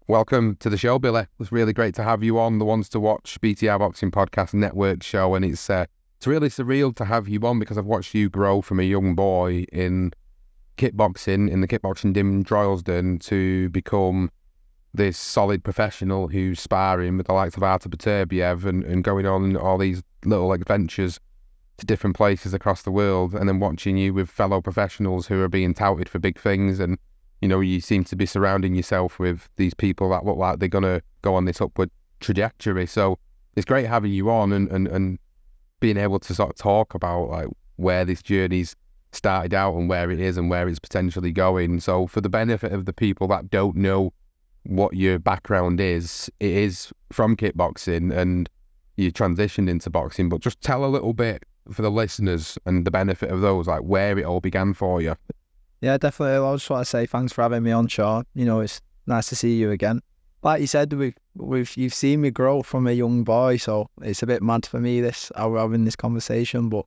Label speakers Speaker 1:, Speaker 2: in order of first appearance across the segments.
Speaker 1: Welcome to the show, Billy. It's really great to have you on the Ones to Watch BTR Boxing Podcast Network show, and it's really surreal to have you on because I've watched you grow from a young boy in kickboxing, in the kickboxing gym in Droylsden, to become this solid professional who's sparring with the likes of A Patron and going on all these little adventures to different places across the world, and then watching you with fellow professionals who are being touted for big things. And you know, you seem to be surrounding yourself with these people that look like they're going to go on this upward trajectory. So it's great having you on and being able to sort of talk about like where this journey's started out and where it is and where it's potentially going. So for the benefit of the people that don't know what your background is, it is from kickboxing and you transitioned into boxing, but just tell a little bit for the listeners and the benefit of those, like where it all began for you.
Speaker 2: Yeah, definitely. I just want to say thanks for having me on, Sean. You know, it's nice to see you again. Like you said, you've seen me grow from a young boy, so it's a bit mad for me we're having this conversation. But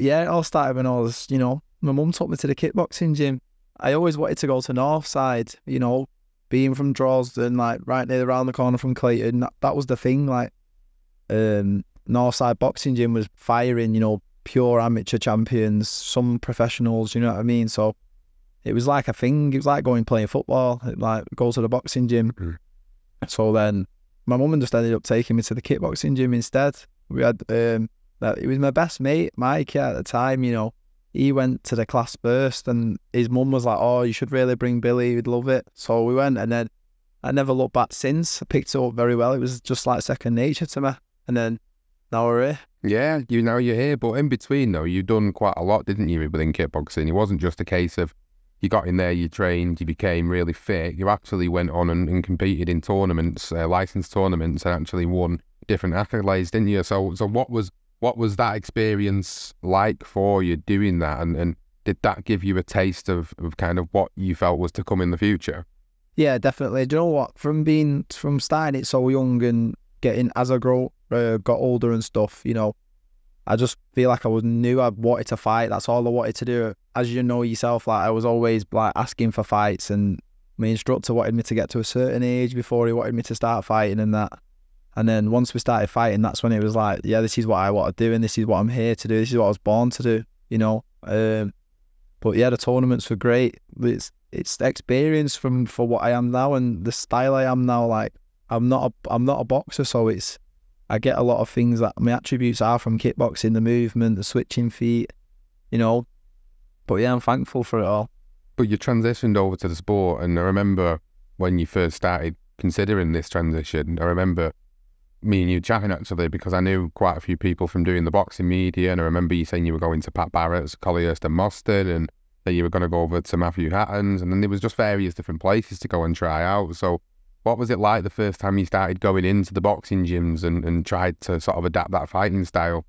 Speaker 2: yeah, it all started when I was, you know, my mum took me to the kickboxing gym. I always wanted to go to Northside, you know, being from Droylsden, like right near around the corner from Clayton. That was the thing. Like, Northside Boxing Gym was firing, you know, pure amateur champions, some professionals, you know what I mean? So it was like a thing. It was like going playing football, like go to the boxing gym. So then my mum just ended up taking me to the kickboxing gym instead. We had it was my best mate, Mike, at the time, you know. He went to the class first and his mum was like, oh, you should really bring Billy, he'd love it. So we went, and then I never looked back since. I picked it up very well. It was just like second nature to me. And then now we're here.
Speaker 1: Yeah, you're here, but in between though, you've done quite a lot, didn't you, within kickboxing? It wasn't just a case of you got in there, you trained, you became really fit. You actually went on and competed in tournaments, licensed tournaments, and actually won different accolades, didn't you? So what was that experience like for you doing that, and did that give you a taste of kind of what you felt was to come in the future?
Speaker 2: Yeah, definitely. Do you know what? From starting it so young and getting as I got older and stuff, you know, I just feel like knew I wanted to fight. That's all I wanted to do. As you know yourself, like I was always like asking for fights, and my instructor wanted me to get to a certain age before he wanted me to start fighting and that. And then once we started fighting, that's when it was like, yeah, this is what I want to do and this is what I'm here to do. This is what I was born to do, you know. But yeah, the tournaments were great. It's the experience for what I am now and the style I am now. Like I'm not a boxer, so I get a lot of things that my attributes are from kickboxing, the movement, the switching feet, you know. But yeah, I'm thankful for it all.
Speaker 1: But you transitioned over to the sport, and I remember when you first started considering this transition, I remember me and you chatting actually, because I knew quite a few people from doing the boxing media, and I remember you saying you were going to Pat Barrett's, Collyhurst and Mostyn, and that you were going to go over to Matthew Hatton's, and then there was just various different places to go and try out. So what was it like the first time you started going into the boxing gyms and tried to sort of adapt that fighting style?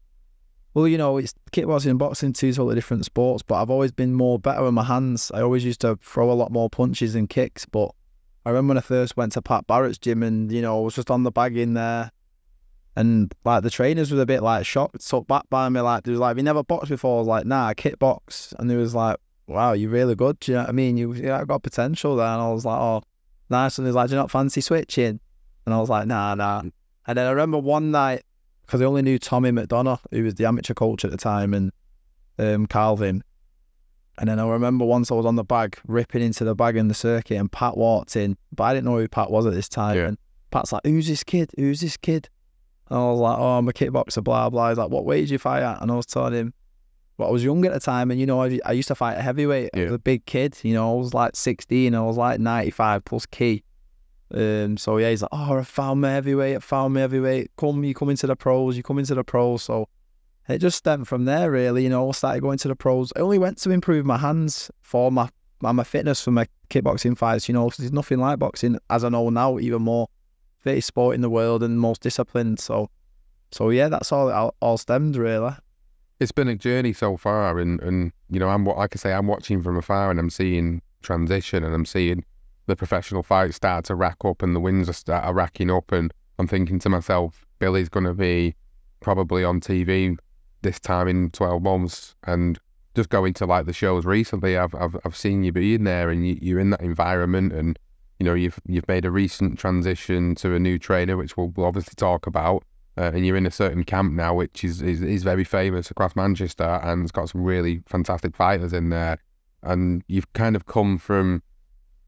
Speaker 2: Well, you know, it's kickboxing and boxing, two totally different sports, but I've always been more better with my hands. I always used to throw a lot more punches and kicks, but I remember when I first went to Pat Barrett's gym and, you know, I was just on the bag in there, and like the trainers were a bit like shocked, took back by me, like they was like, "Have you never boxed before?" I was like, "Nah, I kickbox," and they was like, "Wow, you're really good." Do you know what I mean? You got potential there, and I was like, "Oh, nice." And he was like, "Do you not fancy switching?" And I was like, nah. And then I remember one night, because I only knew Tommy McDonough, who was the amateur coach at the time, and Calvin. And then I remember once I was on the bag, ripping into the bag in the circuit, and Pat walked in, but I didn't know who Pat was at this time. Yeah. And Pat's like, "Who's this kid? Who's this kid?" And I was like, "Oh, I'm a kickboxer, blah, blah." He's like, "What weight did you fight at?" And I was telling him, well, I was young at the time, and, you know, I used to fight at heavyweight. Yeah. I was a big kid, you know, I was like 16, I was like 95 plus key. So yeah, he's like, "Oh, I found my heavyweight, you come into the pros, So it just stemmed from there, really, you know. I started going to the pros. I only went to improve my hands for my fitness for my kickboxing fights, you know, because there's nothing like boxing, as I know now, even more fittest sport in the world and most disciplined. So yeah, that's all stemmed, really.
Speaker 1: It's been a journey so far, and you know, I'm watching from afar, and I'm seeing transition, and I'm seeing the professional fights start to rack up, and the wins are racking up, and I'm thinking to myself, Billy's going to be probably on TV this time in 12 months, and just going to like the shows recently, I've seen you being there, and you're in that environment, and you've made a recent transition to a new trainer, which we'll obviously talk about, and you're in a certain camp now, which is very famous across Manchester, and it's got some really fantastic fighters in there. And you've kind of come from,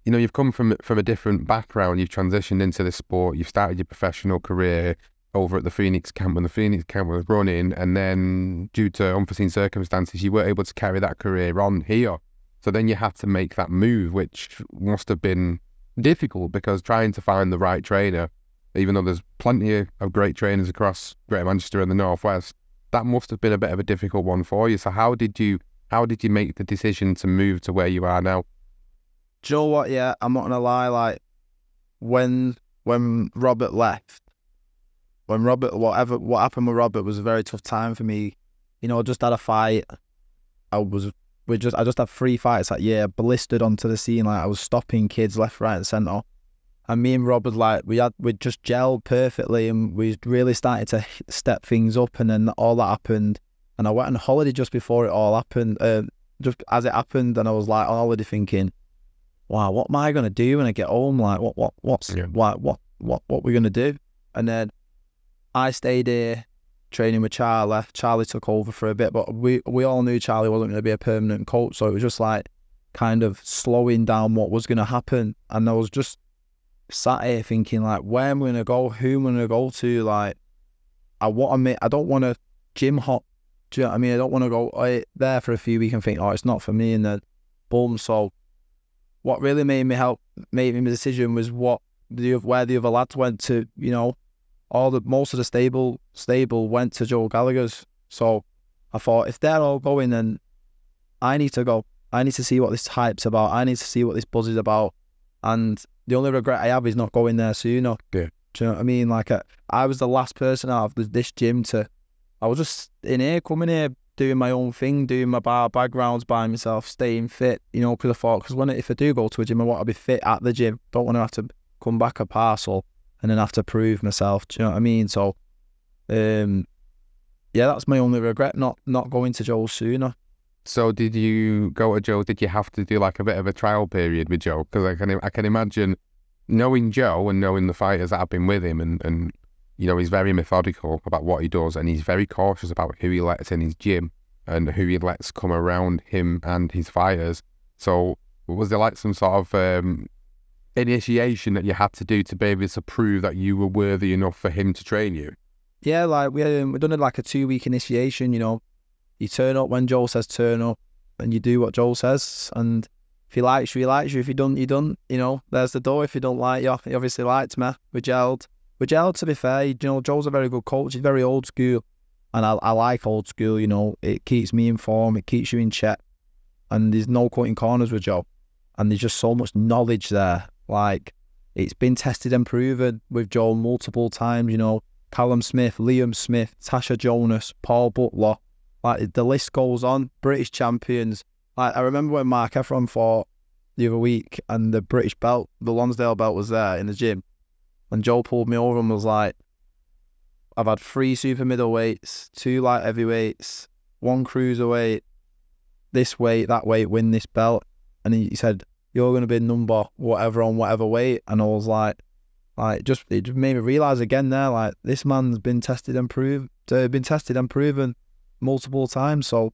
Speaker 1: you've come from a different background. You've transitioned into this sport. You've started your professional career over at the Phoenix camp when the Phoenix camp was running, and then due to unforeseen circumstances, you weren't able to carry that career on here. So then you had to make that move, which must have been difficult, because trying to find the right trainer, even though there's plenty of great trainers across Greater Manchester and the Northwest, that must have been a bit of a difficult one for you. So how did you make the decision to move to where you are now?
Speaker 2: Do you know what? Yeah, I'm not gonna lie. Like when Robert left. What happened with Robert was a very tough time for me. I just had a fight. I just had 3 fights that year, blistered onto the scene. Like I was stopping kids left, right, and centre. And me and Robert, like we just gelled perfectly, and we really started to step things up. And then all that happened, and I went on holiday just before it all happened. Just as it happened, and I was like on holiday thinking, "Wow, what am I gonna do when I get home? Like what we gonna do?" And then I stayed here training with Charlie. Charlie took over for a bit, but we all knew Charlie wasn't going to be a permanent coach, so it was just like kind of slowing down what was going to happen. And I was just sat here thinking, like, where am I going to go? Who am I going to go to? Like, I don't want to gym hop. Do you know what I mean? I don't want to go there for a few weeks and think, oh, it's not for me, and then boom. So what really made me the decision was where the other lads went to. Most of the stable went to Joe Gallagher's. So I thought, if they're all going, then I need to go. I need to see what this hype's about. I need to see what this buzz is about. And the only regret I have is not going there sooner.
Speaker 1: Yeah.
Speaker 2: Do you know what I mean? Like I was the last person out of this gym I was just coming here, doing my own thing, doing my bar backgrounds by myself, staying fit, because I thought, if I do go to a gym, I want to be fit at the gym. Don't want to have to come back a parcel and then have to prove myself. Do you know what I mean? So, that's my only regret, not going to Joe sooner.
Speaker 1: So did you go to Joe? Did you have to do like a bit of a trial period with Joe? Because I can imagine knowing Joe and knowing the fighters that have been with him, and he's very methodical about what he does, and he's very cautious about who he lets in his gym and who he lets come around him and his fighters. So was there like some sort of initiation that you had to do to be able to prove that you were worthy enough for him to train you?
Speaker 2: Yeah, like we done like a 2-week initiation. You turn up when Joe says turn up, and you do what Joe says. And if he likes you, he likes you. If he doesn't, you don't. There's the door. If he don't like you, he obviously liked me. We gelled. To be fair, Joe's a very good coach. He's very old school, and I like old school. It keeps me informed. It keeps you in check, and there's no cutting corners with Joe. And there's just so much knowledge there. Like, it's been tested and proven with Joe multiple times, Callum Smith, Liam Smith, Tasha Jonas, Paul Butler. Like, the list goes on. British champions. Like, I remember when Mark Efron fought the other week, and the British belt, the Lonsdale belt, was there in the gym. And Joe pulled me over and was like, I've had 3 super middleweights, 2 light heavyweights, 1 cruiserweight, this weight, that weight, win this belt. And he said, you're going to be number whatever on whatever weight. And I was like, it just made me realise again there, like, this man's been tested and proven multiple times. So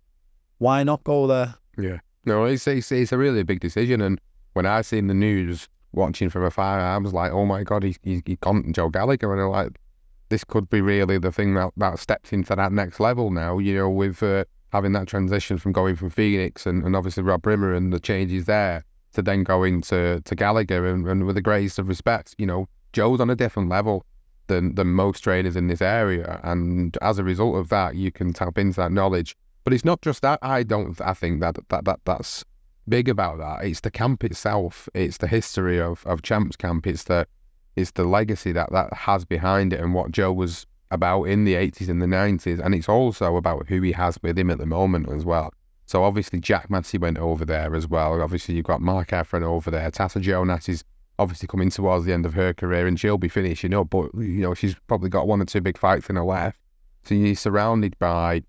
Speaker 2: why not go there?
Speaker 1: Yeah. No, it's a really big decision. And when I seen the news watching from afar, I was like, oh my God, he's gone Joe Gallagher. And I'm like, this could be really the thing that steps into that next level now, with having that transition from going from Phoenix and obviously Rob Rimmer and the changes there, to then going to Gallagher, and with the greatest of respect, Joe's on a different level than most trainers in this area, and as a result of that, you can tap into that knowledge. But it's not just that. I think that's big about that. It's the camp itself. It's the history of Champs Camp. It's the legacy that has behind it, and what Joe was about in the 80s and the 90s, and it's also about who he has with him at the moment as well. So obviously Jack Massey went over there as well. Obviously you've got Mark Efron over there. Tasha Jonas is obviously coming towards the end of her career, and she'll be finishing up, but she's probably got 1 or 2 big fights in her left. So you're surrounded by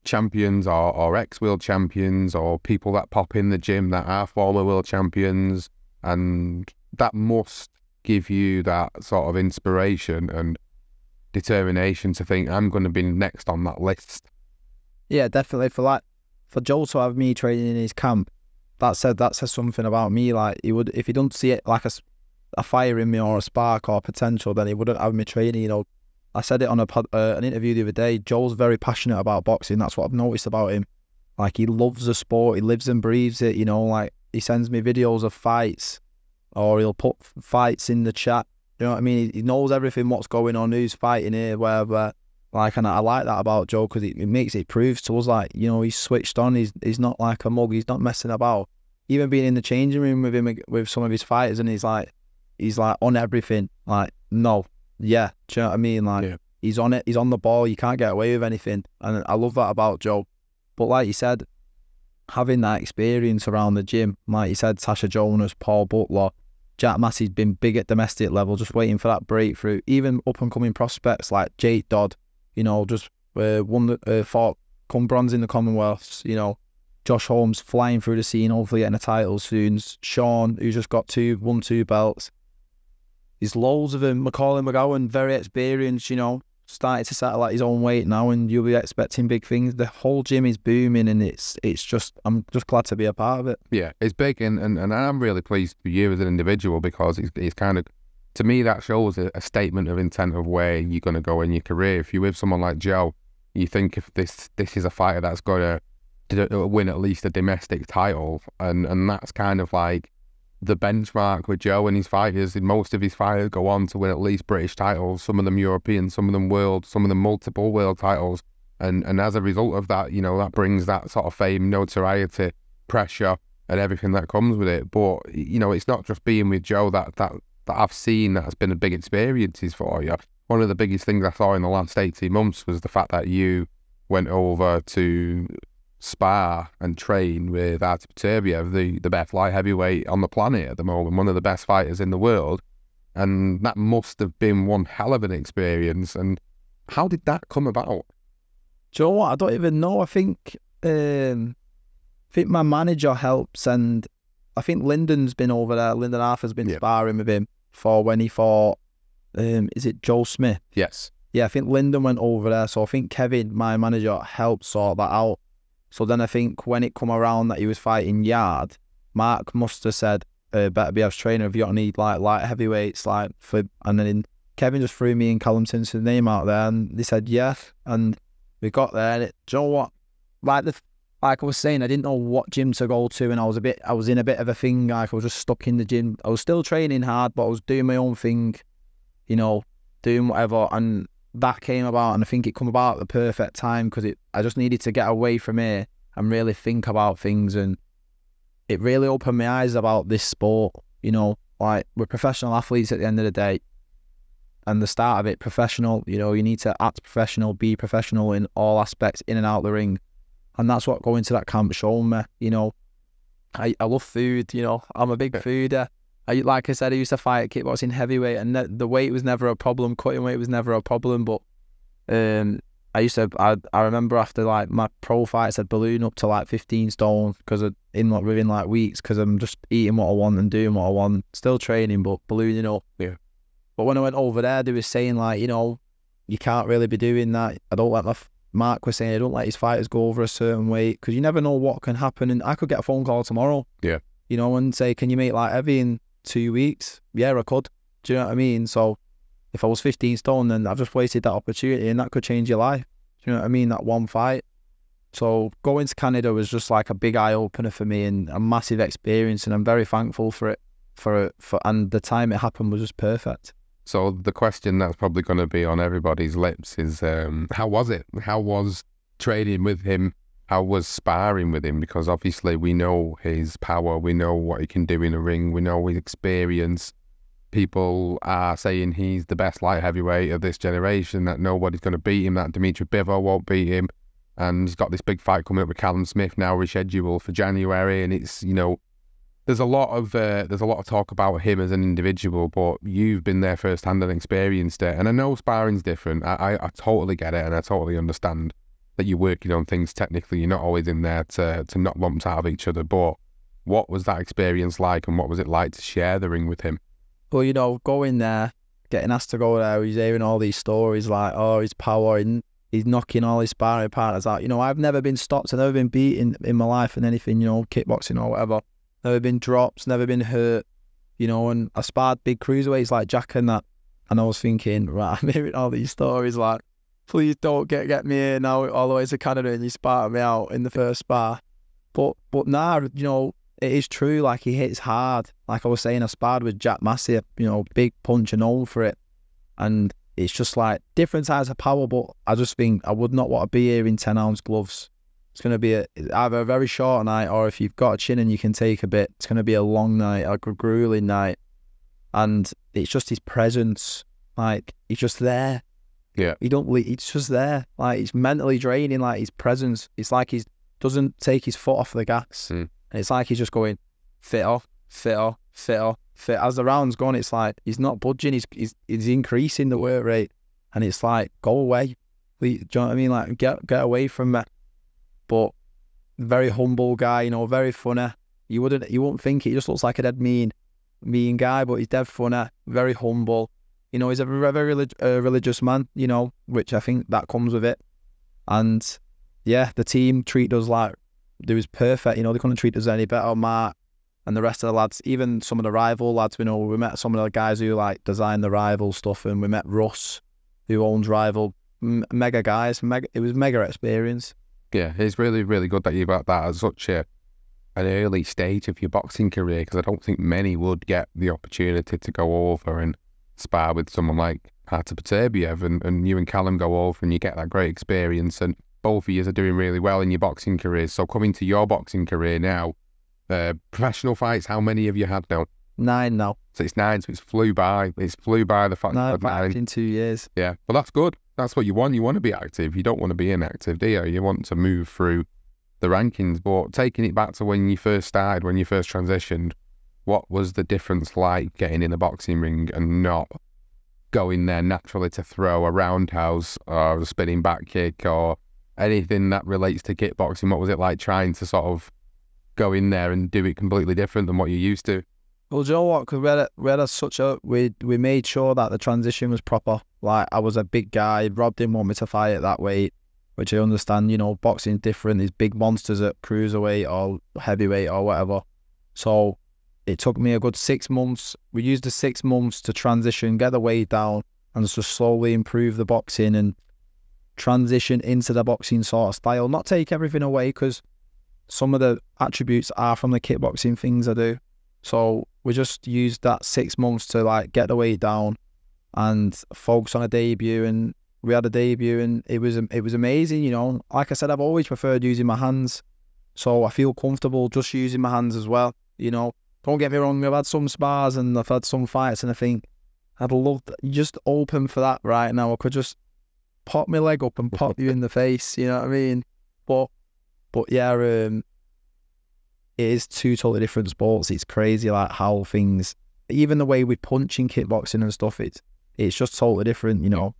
Speaker 1: champions or ex-world champions, or people that pop in the gym that are former world champions, and that must give you that sort of inspiration and determination to think, I'm going to be next on that list.
Speaker 2: Yeah, definitely. For Joel to have me training in his camp, that says something about me. Like, he would, if he don't see it like a fire in me or a spark or potential, then he wouldn't have me training. You know, I said it on an interview the other day. Joel's very passionate about boxing. That's what I've noticed about him. Like, he loves the sport. He lives and breathes it. You know, like, he sends me videos of fights, or he'll put fights in the chat. You know what I mean? He knows everything, what's going on, who's fighting here, wherever. Like, and I like that about Joe, because it proves to us, like, you know, he's switched on. He's not like a mug. He's not messing about. Even being in the changing room with him, with some of his fighters, and he's like on everything. Like, no, yeah, do you know what I mean? Like, yeah. He's on it. He's on the ball. You can't get away with anything, and I love that about Joe. But like you said, having that experience around the gym, like you said, Tasha Jonas, Paul Butler, Jack Massey's been big at domestic level, just waiting for that breakthrough. Even up and coming prospects like Jake Dodd, you know, just fought, come bronze in the Commonwealths, you know. Josh Holmes flying through the scene, hopefully getting a title soon. Sean, who's just won two belts. There's loads of them. Macaulay McGowan, very experienced, you know, starting to settle at his own weight now, and you'll be expecting big things. The whole gym is booming, and it's just, I'm just glad to be a part of it.
Speaker 1: Yeah, it's big, and I'm really pleased for you as an individual, because it's kind of, to me, that shows a statement of intent of where you're going to go in your career. If you're with someone like Joe, you think if this is a fighter that's going to win at least a domestic title, and that's kind of like the benchmark with Joe and his fighters. Most of his fighters go on to win at least British titles, some of them European, some of them world, some of them multiple world titles, and as a result of that, you know, that brings that sort of fame, notoriety, pressure, and everything that comes with it. But you know, it's not just being with Joe that I've seen that has been a big experiences for you. One of the biggest things I saw in the last 18 months was the fact that you went over to spar and train with Artur Beterbiev, the best light heavyweight on the planet at the moment, one of the best fighters in the world, and that must have been one hell of an experience. And how did that come about?
Speaker 2: Do you know what? I don't even know. I think my manager helps, and I think Lyndon's been over there. Lyndon Arthur's been sparring with him for when he fought, is it Joe Smith?
Speaker 1: Yes.
Speaker 2: Yeah, I think Lyndon went over there, so I think Kevin, my manager, helped sort that out. So then I think when it come around that he was fighting Yard, Mark must have said, better be as trainer if you don't need like light heavyweights, like flip. And then Kevin just threw me and Callum Simpson's name out there, and they said yes. And we got there, and do you know what? Like I was saying, I didn't know what gym to go to, and I was in a bit of a thing. Like, I was just stuck in the gym. I was still training hard, but I was doing my own thing, you know, doing whatever. And that came about, and I think it come about at the perfect time, because I just needed to get away from here and really think about things, and it really opened my eyes about this sport. You know, like, we're professional athletes at the end of the day, and the start of it, professional, you know, you need to act professional, be professional in all aspects, in and out the ring, and that's what going to that camp showed me. You know, I love food, you know, I'm a big foodie. Like I said, I used to fight kickboxing heavyweight, and the weight was never a problem. Cutting weight was never a problem. But I remember after like my pro fights, I'd balloon up to like 15 stone within like weeks, because I'm just eating what I want and doing what I want, still training, but ballooning up.
Speaker 1: Yeah.
Speaker 2: But when I went over there, they were saying, like, you know, you can't really be doing that. I don't let Mark was saying, I don't let his fighters go over a certain weight, because you never know what can happen. And I could get a phone call tomorrow. Yeah. You know, and say, can you make light heavy in 2 weeks? Yeah, I could. Do you know what I mean? So if I was 15 stone, then I've just wasted that opportunity, and that could change your life. Do you know what I mean? That one fight. So going to Canada was just like a big eye opener for me, and a massive experience, and I'm very thankful for it. And the time it happened was just perfect.
Speaker 1: So the question that's probably going to be on everybody's lips is, how was it? How was training with him? How was sparring with him? Because obviously we know his power, we know what he can do in a ring, we know his experience. People are saying he's the best light heavyweight of this generation, that nobody's going to beat him, that Dimitri Bivol won't beat him. And he's got this big fight coming up with Callum Smith now rescheduled for January, and it's, you know, there's a lot of talk about him as an individual, but you've been there firsthand and experienced it. And I know sparring's different. I totally get it, and I totally understand that you're working on things technically. You're not always in there to knock lumps out of each other. But what was that experience like, and what was it like to share the ring with him?
Speaker 2: But, you know, going there, getting asked to go there, he's hearing all these stories like, oh, his power, and he's knocking all his sparring partners out. You know, I've never been stopped. I've never been beaten in my life in anything, you know, kickboxing or whatever. Never been dropped, never been hurt, you know, and I sparred big cruiserweights like Jack and that. And I was thinking, right, I'm hearing all these stories like, please don't get me here now all the way to Canada and you spar me out in the first spar. But nah, you know, it is true, like he hits hard. Like I was saying, I sparred with Jack Massey, you know, big punch and all for it. And it's just like different types of power, but I just think I would not want to be here in 10-ounce gloves. It's going to be either a very short night, or if you've got a chin and you can take a bit, it's going to be a long night, a grueling night. And it's just his presence, like he's just there.
Speaker 1: Yeah.
Speaker 2: It's just there. Like it's mentally draining, like his presence. It's like he doesn't take his foot off the gas. And it's like he's just going, fit off, fit off, fit off, fit. As the round's gone, it's like he's not budging, he's increasing the work rate. And it's like, go away. Do you know what I mean? Like get away from me. But very humble guy, you know, very funny. You wouldn't think he just looks like a dead mean guy, but he's dead funny, very humble. You know, he's a very religious man, you know, which I think that comes with it. And yeah, the team treat us like it was perfect. You know, they couldn't treat us any better. Mark and the rest of the lads, even some of the rival lads, we know, we met some of the guys who like design the rival stuff, and we met Russ, who owns Rival. Mega guys, it was mega experience.
Speaker 1: Yeah, it's really, really good that you've got that at such an early stage of your boxing career, because I don't think many would get the opportunity to go over and spar with someone like Artur Beterbiev, and you and Callum go over and you get that great experience, and both of you are doing really well in your boxing careers. So coming to your boxing career now, professional fights, how many have you had now?
Speaker 2: 9 now.
Speaker 1: So it's 9, so it's flew by. It's flew by the fact that
Speaker 2: 9 in 2 years.
Speaker 1: Yeah, well that's good. That's what you want. You want to be active. You don't want to be inactive, do you? You want to move through the rankings. But taking it back to when you first started, when you first transitioned, what was the difference like getting in a boxing ring and not going there naturally to throw a roundhouse or a spinning back kick or anything that relates to kickboxing? What was it like trying to sort of go in there and do it completely different than what you're used to?
Speaker 2: Well, do you know what? Because we made sure that the transition was proper. Like, I was a big guy. Rob didn't want me to fight at that weight, which I understand. You know, boxing's different. There's big monsters at cruiserweight or heavyweight or whatever. So it took me a good 6 months. We used the 6 months to transition, get the weight down, and just slowly improve the boxing and transition into the boxing sort of style. Not take everything away, because some of the attributes are from the kickboxing things I do. So we just used that 6 months to like get the weight down and focus on a debut, and we had a debut, and it was amazing. You know, like I said, I've always preferred using my hands, so I feel comfortable just using my hands as well. You know, don't get me wrong, I've had some spars and I've had some fights, and I think I'd love just open for that right now. I could just pop my leg up and pop you in the face, you know what I mean? But yeah, it is 2 totally different sports. It's crazy, like how things, even the way we punch in kickboxing and stuff, it's just totally different, you know.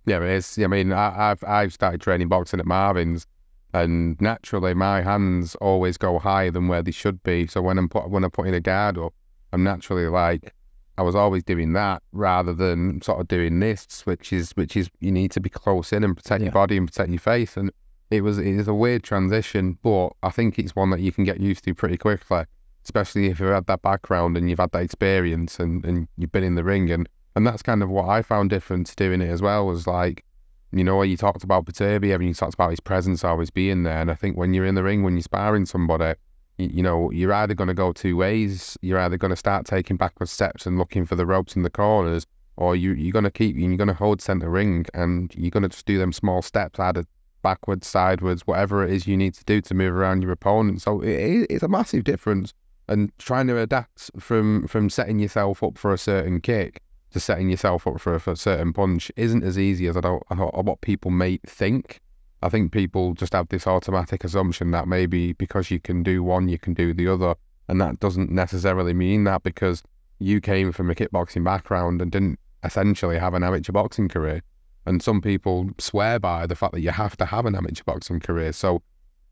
Speaker 1: Yeah, it is. I mean, I've started training boxing at Marvin's, and naturally my hands always go higher than where they should be. So when I'm putting a guard up, I'm naturally like, I was always doing that rather than sort of doing this, which is you need to be close in and protect your body and protect your face. And it is a weird transition, but I think it's one that you can get used to pretty quickly, especially if you've had that background and you've had that experience and you've been in the ring. And that's kind of what I found different to doing it as well, was like, you know, you talked about Beterbiev and you talked about his presence always being there. And I think when you're in the ring, when you're sparring somebody, you know, you're either going to go 2 ways. You're either going to start taking backward steps and looking for the ropes in the corners, or you're going to hold centre ring and you're going to just do them small steps, either backwards, sideways, whatever it is you need to do to move around your opponent. So it's a massive difference. And trying to adapt from setting yourself up for a certain kick to setting yourself up for a certain punch isn't as easy as what people may think. I think people just have this automatic assumption that maybe because you can do one, you can do the other. And that doesn't necessarily mean that, because you came from a kickboxing background and didn't essentially have an amateur boxing career. And some people swear by the fact that you have to have an amateur boxing career. So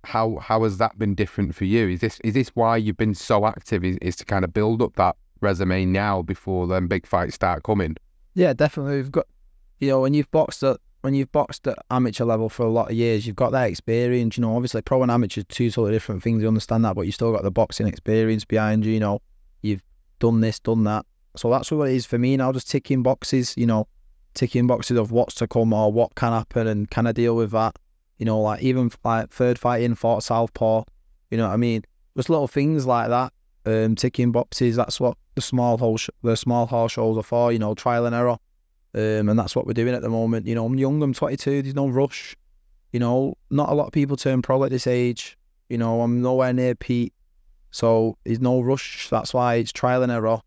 Speaker 1: how has that been different for you? Is this why you've been so active, is to kind of build up resume now before them big fights start coming.
Speaker 2: Yeah, definitely. We've got, when you've boxed at amateur level for a lot of years, you've got that experience. Obviously pro and amateur are two totally different things. You understand that, but you still got the boxing experience behind you. You've done this, done that. So that's what it is for me now. Just ticking boxes. Ticking boxes of what's to come or what can happen and can I deal with that. Like even like third fight in, fought southpaw. You know what I mean? Just little things like that. Ticking boxes. That's what the small horse shows are for. Trial and error. And that's what we're doing at the moment. I'm young, I'm 22, there's no rush. Not a lot of people turn pro at this age. I'm nowhere near Pete. So there's no rush. That's why it's trial and error.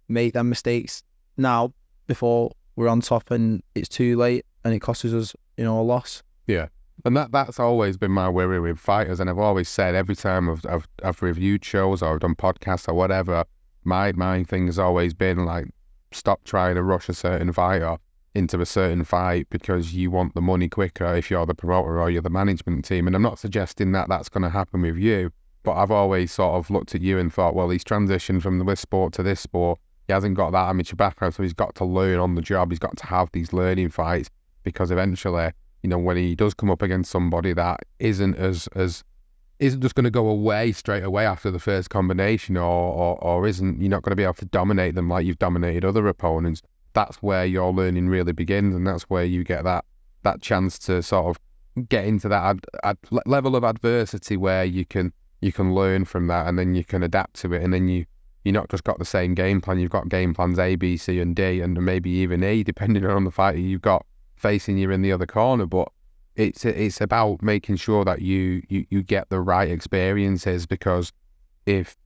Speaker 2: Make them mistakes now before we're on top and it's too late and it costs us, a loss.
Speaker 1: Yeah. And that's always been my worry with fighters. And I've always said every time I've reviewed shows or I've done podcasts or whatever, my thing has always been like, stop trying to rush a certain fighter into a certain fight because you want the money quicker if you're the promoter or you're the management team. And I'm not suggesting that that's going to happen with you, but I've always sort of looked at you and thought, well, he's transitioned from this sport to this sport. He hasn't got that amateur background, so he's got to learn on the job. He's got to have these learning fights because eventually, when he does come up against somebody that isn't just going to go away straight away after the first combination or isn't, you're not going to be able to dominate them like you've dominated other opponents. That's where your learning really begins, and that's where you get that chance to sort of get into that level of adversity where you can learn from that and then you can adapt to it, and then you're not just got the same game plan, you've got game plans A, B, C and D and maybe even E depending on the fighter you've got facing you in the other corner. But it's about making sure that you get the right experiences, because if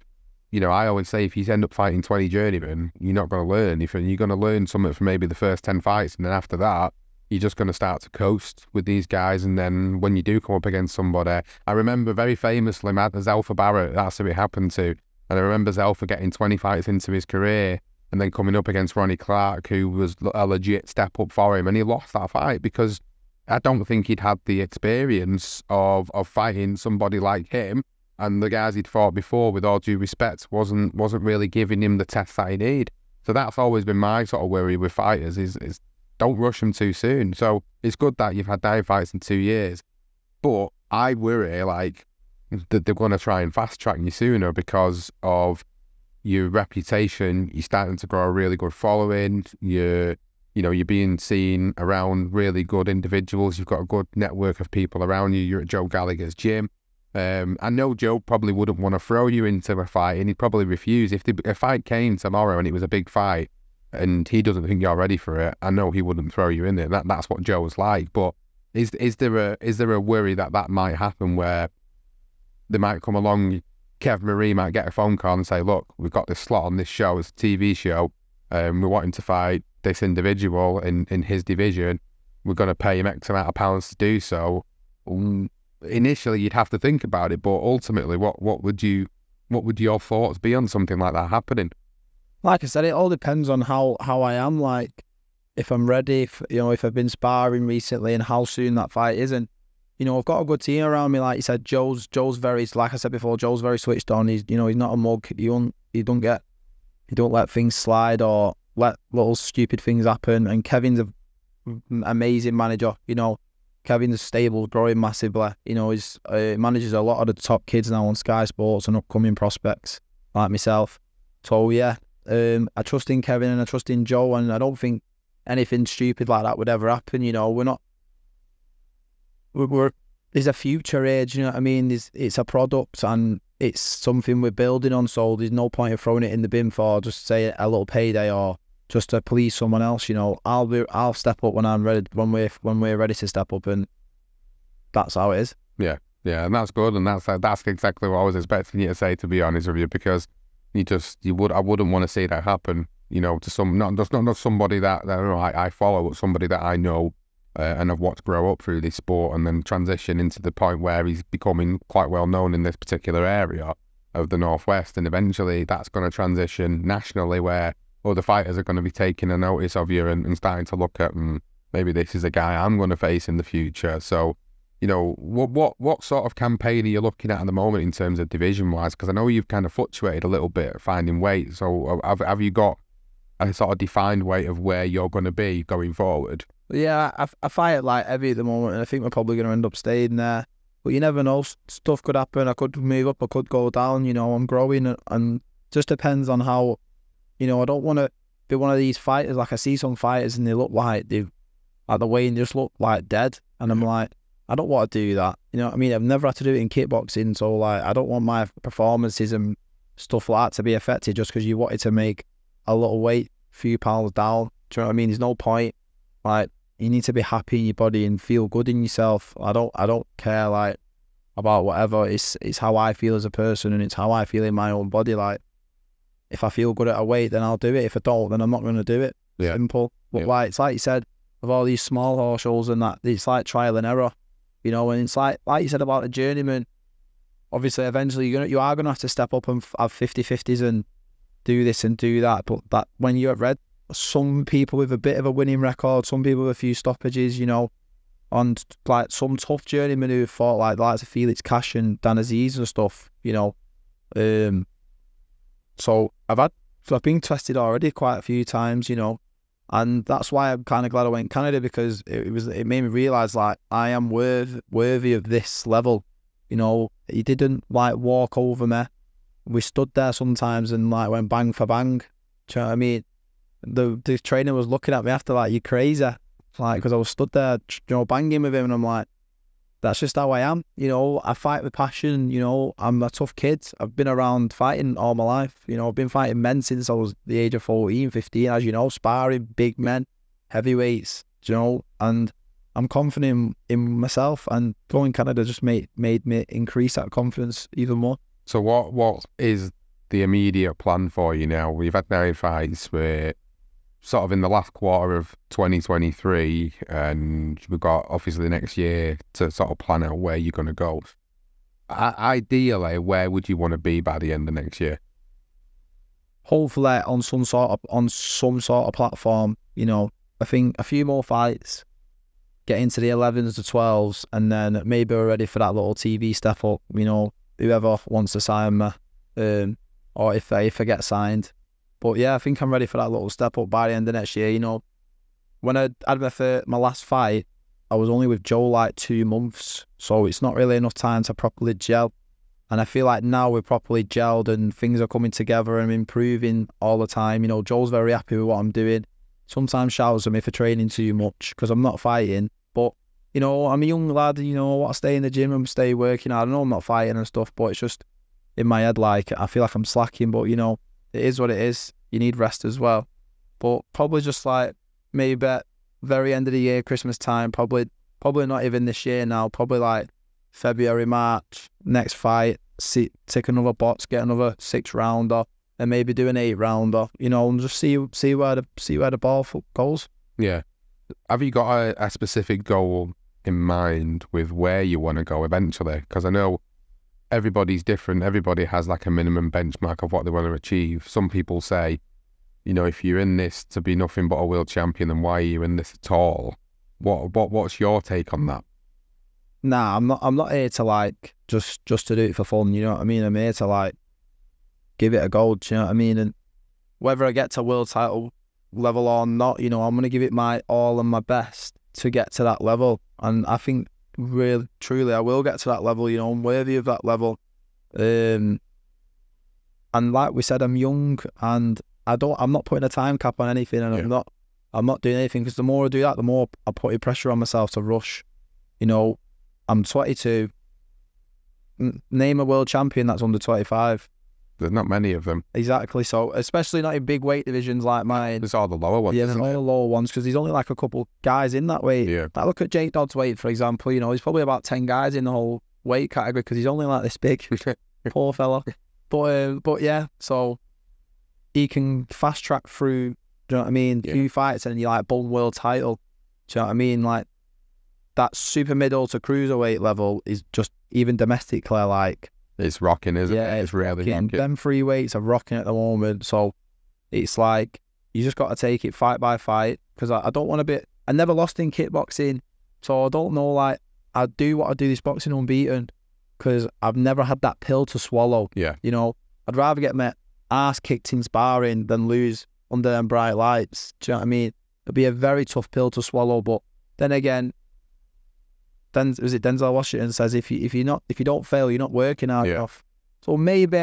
Speaker 1: I always say if you end up fighting 20 journeymen, you're not going to learn. You're going to learn something from maybe the first 10 fights, and then after that you're just going to start to coast with these guys. And then when you do come up against somebody, I remember very famously Zelfa Barrett, that's who it happened to, and I remember Zelfa getting 20 fights into his career and then coming up against Ronnie Clark, who was a legit step up for him, and he lost that fight because I don't think he'd had the experience of fighting somebody like him, and the guys he'd fought before, with all due respect, wasn't really giving him the test that he need. So that's always been my sort of worry with fighters is don't rush them too soon. So it's good that you've had 9 fights in 2 years, but I worry like that they're going to try and fast track you sooner because of your reputation. You're starting to grow a really good following. You're being seen around really good individuals. You've got a good network of people around you. You're at Joe Gallagher's gym. I know Joe probably wouldn't want to throw you into a fight, and he'd probably refuse. If a fight came tomorrow and it was a big fight and he doesn't think you're ready for it, I know he wouldn't throw you in there. That's what Joe's like. But is there a worry that might happen where they might come along, Kev Marie might get a phone call and say, look, we've got this slot on this show, it's a TV show, we're wanting to fight this individual in his division, we're going to pay him X amount of pounds to do so. Initially you'd have to think about it, but ultimately what would your thoughts be on something like that happening?
Speaker 2: Like I said, it all depends on how I am, like if I'm ready, if I've been sparring recently and how soon that fight is. And I've got a good team around me. Like you said, Joe's very, like I said before, Joe's very switched on. He's not a mug. He don't let things slide or let little stupid things happen. And Kevin's an amazing manager. Kevin's stable, growing massively. He's manages a lot of the top kids now on Sky Sports and upcoming prospects like myself. So yeah, I trust in Kevin and I trust in Joe, and I don't think anything stupid like that would ever happen. There's a future age, you know what I mean? It's a product and it's something we're building on, so there's no point of throwing it in the bin for just say a little payday or just to please someone else. I'll step up when I'm ready, when we're ready to step up, and that's how it is. Yeah,
Speaker 1: and that's good, and that's exactly what I was expecting you to say, to be honest with you, because I wouldn't want to see that happen, to not somebody that I follow, but somebody that I know. And I've watched grow up through this sport and then transition into the point where he's becoming quite well known in this particular area of the Northwest, and eventually that's going to transition nationally where other fighters are going to be taking a notice of you and starting to look at maybe this is a guy I'm going to face in the future. So you know, what sort of campaign are you looking at the moment in terms of division-wise? Because I know you've kind of fluctuated a little bit finding weight. So have you got a sort of defined weight of where you're going to be going forward?
Speaker 2: Yeah, I fight at light heavy at the moment, and I think we're probably going to end up staying there. But you never know, stuff could happen. I could move up, I could go down. You know, I'm growing, and just depends on how. You know, I don't want to be one of these fighters. Like I see some fighters, and they look like they've at the weigh and just look like dead, and I'm like, I don't want to do that. You know what I mean? I've never had to do it in kickboxing, so like, I don't want my performances and stuff like that to be affected just because you wanted to make a little weight, few pounds down. Do you know what I mean? There's no point. Like, you need to be happy in your body and feel good in yourself. I don't care like about whatever. It's how I feel as a person, and it's how I feel in my own body. Like, if I feel good at a weight, then I'll do it. If I don't, then I'm not going to do it.
Speaker 1: Yeah.
Speaker 2: Simple. But like, it's like you said, of all these small horse shows and that, it's like trial and error. You know, and it's like you said about a journeyman. Obviously, eventually you are gonna have to step up and have 50-50s and do this and do that. But that when you're at Red, some people with a bit of a winning record, some people with a few stoppages, you know, and like some tough journeymen who fought like the likes of Felix Cash and Deniz and stuff, you know. So I've been tested already quite a few times, you know, and that's why I'm kind of glad I went Canada, because it made me realise like I am worthy of this level. You know, he didn't like walk over me. We stood there sometimes and like went bang for bang. Do you know what I mean? The trainer was looking at me after like, you're crazy, like, because I was stood there, you know, banging with him, and I'm like, that's just how I am. You know, I fight with passion. You know, I'm a tough kid. I've been around fighting all my life. You know, I've been fighting men since I was the age of 14, 15, as you know, sparring big men, heavyweights, you know, and I'm confident in myself, and going Canada just made me increase that confidence even more.
Speaker 1: So what is the immediate plan for you now? We've had 9 fights. We're sort of in the last quarter of 2023, and we've got obviously next year to sort of plan out where you're going to go. Ideally, where would you want to be by the end of next year?
Speaker 2: Hopefully on some sort of platform. You know, I think a few more fights, get into the 11s, the 12s, and then maybe we're ready for that little TV step up. You know, whoever wants to sign me, or if I get signed. But yeah, I think I'm ready for that little step up by the end of next year. You know, when I had my last fight, I was only with Joe like 2 months, so it's not really enough time to properly gel. And I feel like now we're properly gelled and things are coming together and improving all the time. You know, Joe's very happy with what I'm doing. Sometimes shouts at me for training too much because I'm not fighting. But, you know, I'm a young lad, you know, I want to stay in the gym and stay working. I know I'm not fighting and stuff, but it's just in my head, like, I feel like I'm slacking. But, you know, it is what it is. You need rest as well. But probably just like maybe at very end of the year, Christmas time, probably not even this year now, probably like February, March, next fight, take another box, get another 6-rounder, and maybe do an 8-rounder, you know, and just see where the ball goes.
Speaker 1: Yeah. Have you got a specific goal in mind with where you want to go eventually? Because I know everybody's different. Everybody has like a minimum benchmark of what they want to achieve. Some people say, you know, if you're in this to be nothing but a world champion, then why are you in this at all? What's your take on that?
Speaker 2: Nah, I'm not here to like just to do it for fun. You know what I mean? I'm here to like give it a go. Do you know what I mean? And whether I get to world title level or not, you know, I'm gonna give it my all and my best to get to that level. And I think really, truly, I will get to that level. You know, I'm worthy of that level. And like we said, I'm young, and I'm not putting a time cap on anything, and I'm not doing anything, because the more I do that, the more I put pressure on myself to rush. You know, I'm 22. Name a world champion that's under 25.
Speaker 1: There's not many of them.
Speaker 2: Exactly. So, especially not in big weight divisions like mine.
Speaker 1: There's all the lower ones.
Speaker 2: Yeah, there's all the lower ones, because there's only like a couple guys in that weight.
Speaker 1: Yeah.
Speaker 2: Like, look at Jake Dodd's weight, for example. You know, there's probably about 10 guys in the whole weight category, because he's only like this big. Poor fella. But yeah, so he can fast track through, do you know what I mean?
Speaker 1: Yeah.
Speaker 2: 2 fights and you like bum world title. Do you know what I mean? Like, that super middle to cruiserweight level is just, even domestically, like,
Speaker 1: it's rocking, isn't it?
Speaker 2: Yeah,
Speaker 1: It's really rocking.
Speaker 2: Them 3 weights are rocking at the moment. So it's like, you just got to take it fight by fight, because I don't want to be, I never lost in kickboxing, so I don't know, like, I do what I do this boxing unbeaten because I've never had that pill to swallow.
Speaker 1: Yeah.
Speaker 2: You know, I'd rather get my ass kicked in sparring than lose under them bright lights. Do you know what I mean? It'd be a very tough pill to swallow. But then again, was it Denzel Washington says if you don't fail, you're not working hard enough. So maybe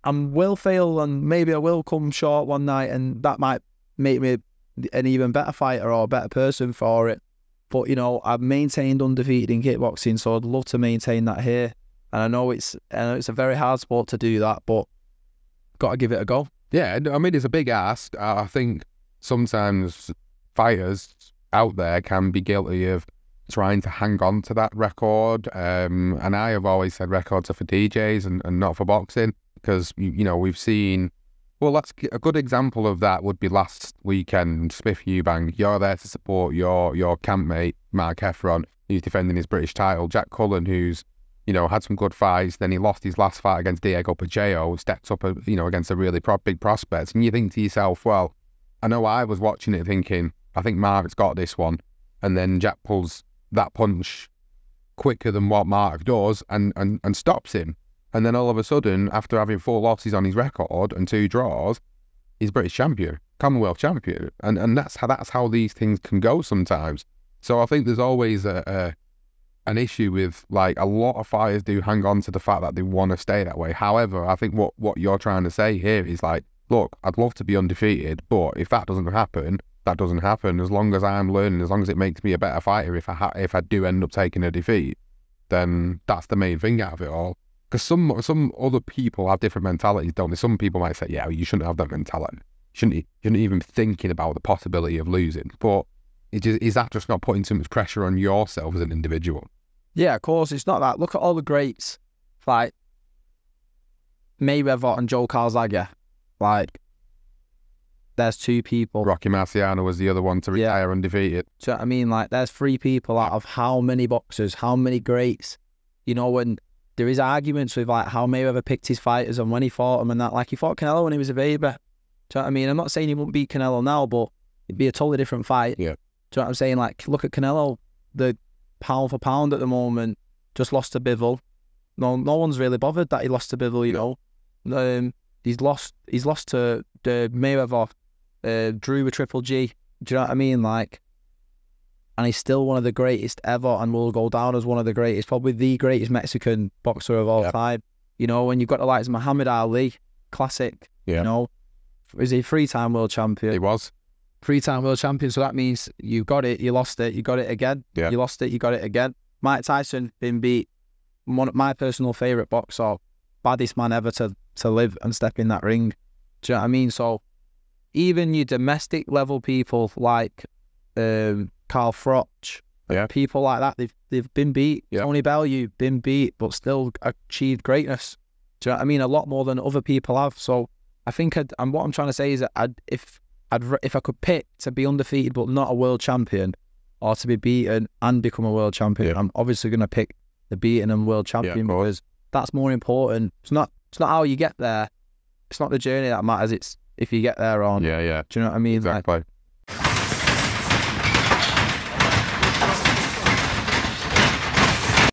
Speaker 2: I will fail and maybe I will come short one night, and that might make me an even better fighter or a better person for it. But you know, I've maintained undefeated in kickboxing, so I'd love to maintain that here. And I know it's a very hard sport to do that, but got to give it a go.
Speaker 1: Yeah, I mean, it's a big ask. I think sometimes fighters out there can be guilty of trying to hang on to that record. And I have always said records are for DJs and not for boxing, because, you know, we've seen, well, that's a good example of that would be last weekend, Smith Eubank. You're there to support your campmate, Mark Heffron, who's defending his British title. Jack Cullen, who's, you know, had some good fights. Then he lost his last fight against Diego Pacheco, stepped up, you know, against a really big prospect. And you think to yourself, well, I know I was watching it thinking, I think Mark's got this one. And then Jack pulls that punch quicker than what Mark does and stops him. And then all of a sudden, after having 4 losses on his record and 2 draws, he's British champion, Commonwealth champion. And that's how these things can go sometimes. So I think there's always an issue with, like, a lot of fighters do hang on to the fact that they want to stay that way. However, I think what you're trying to say here is like, look, I'd love to be undefeated, but if that doesn't happen, that doesn't happen. As long as I'm learning, as long as it makes me a better fighter, if I do end up taking a defeat, then that's the main thing out of it all. Because some other people have different mentalities, don't they? Some people might say, yeah, well, you shouldn't have that mentality. You shouldn't even thinking about the possibility of losing. But is that just not putting too much pressure on yourself as an individual?
Speaker 2: Yeah, of course. It's not that. Look at all the greats, like Mayweather and Joe Calzaghe. Like, there's 2 people.
Speaker 1: Rocky Marciano was the other one to retire undefeated.
Speaker 2: Do you know what I mean? Like, there's 3 people out of how many boxers, how many greats, you know, when there is arguments with, like, how Mayweather picked his fighters and when he fought them and that. Like, he fought Canelo when he was a baby. Do you know what I mean? I'm not saying he wouldn't beat Canelo now, but it'd be a totally different fight.
Speaker 1: Yeah.
Speaker 2: Do you know what I'm saying? Like, look at Canelo, the pound for pound at the moment, just lost to Bivol. No one's really bothered that he lost to Bivol, you know. He's lost to Mayweather, Drew with Triple G. Do you know what I mean? Like, and he's still one of the greatest ever and will go down as one of the greatest, probably the greatest Mexican boxer of all time. You know, when you've got the likes of Muhammad Ali, classic, you know, is he 3-time world champion?
Speaker 1: He was.
Speaker 2: 3-time world champion, so that means you got it, you lost it, you got it again.
Speaker 1: Yeah.
Speaker 2: You lost it, you got it again. Mike Tyson been beat, one of my personal favourite boxer, baddest man ever to live and step in that ring. Do you know what I mean? So even your domestic level people like Carl Froch, people like that, they've been beat. Tony Bellew been beat, but still achieved greatness. Do you know what I mean? A lot more than other people have. So I think, and what I'm trying to say is that if I could pick to be undefeated but not a world champion, or to be beaten and become a world champion, I'm obviously going to pick the beaten and world champion because that's more important. It's not how you get there. It's not the journey that matters. It's if you get there or not.
Speaker 1: Yeah.
Speaker 2: Do you know what I mean?
Speaker 1: Exactly.
Speaker 2: Like,